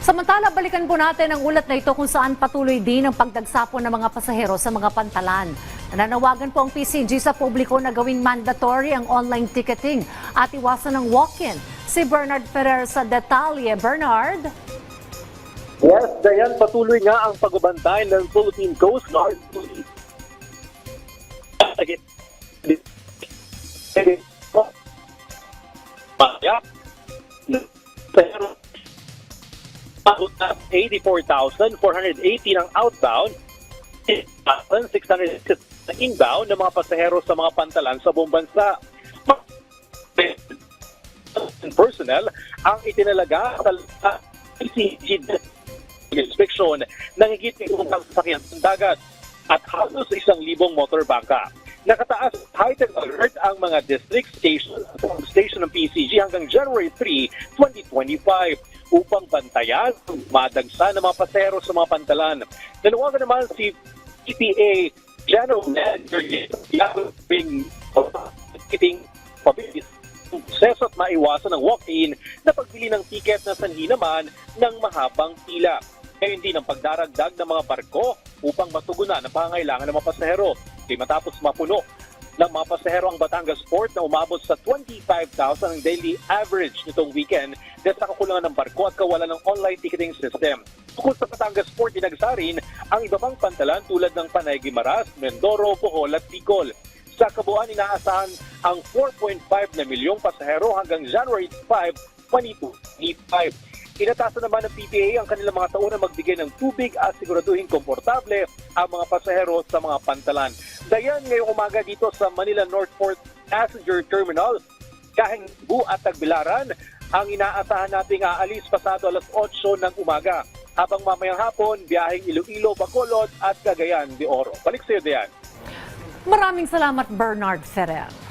Samantala, balikan po natin ang ulat na ito kung saan patuloy din ang pagdagsapon ng mga pasahero sa mga pantalan. Nananawagan po ang PCG sa publiko na gawing mandatory ang online ticketing at iwasan ng walk-in. Si Bernard Ferrer sa detalye. Bernard? Yes, Dayan, patuloy nga ang pagbabantay ng Philippine Coast Guard. Pero 84,480 ng outbound, 600 na inbound ng mga pasahero sa mga pantalan sa buong bansa. Personnel ang itinalaga sa PCG inspection ng higit ng sasakyan ng dagat at halos 1,000 motor bangka. Nakataas high-tech alert ang mga district station ng PCG hanggang January 3, 2025 upang bantayan madagsa ng mga pasahero sa mga pantalan. Nanawagan naman si PTA General Manager ticketing pabilis proseso at maiwasan ng walk-in na pagbili ng tiket na sanhi naman ng mahabang pila. Ngayon din ang pagdaragdag ng mga barko upang matugunan ang pangangailangan ng mga pasahero. Kaya matapos mapuno ng mga pasahero ang Batangas Port na umabot sa 25,000 ang daily average nitong weekend dahil sa kakulangan ng barko at kawalan ng online ticketing system. Bukod sa Batangas Port, dinagsa rin ang iba pang pantalan tulad ng Panay Guimaras, Mindoro, Bohol at Bicol. Sa kabuuan, inaasahan ang 4.5 na milyong pasahero hanggang January 5, 2025. Inatasan naman ng PTA ang kanilang mga taon na magbigay ng tubig at siguraduhin komportable ang mga pasahero sa mga pantalan. Dayan, ngayong umaga dito sa Manila Northport Passenger Terminal, Kahingbu at Tagbilaran, ang inaasahan nating aalis pasado alas 8 ng umaga. Habang mamayang hapon, biyaheng Iloilo, Bacolod at Cagayan de Oro. Balik sa iyo, Dayan. Maraming salamat, Bernard Ferrer.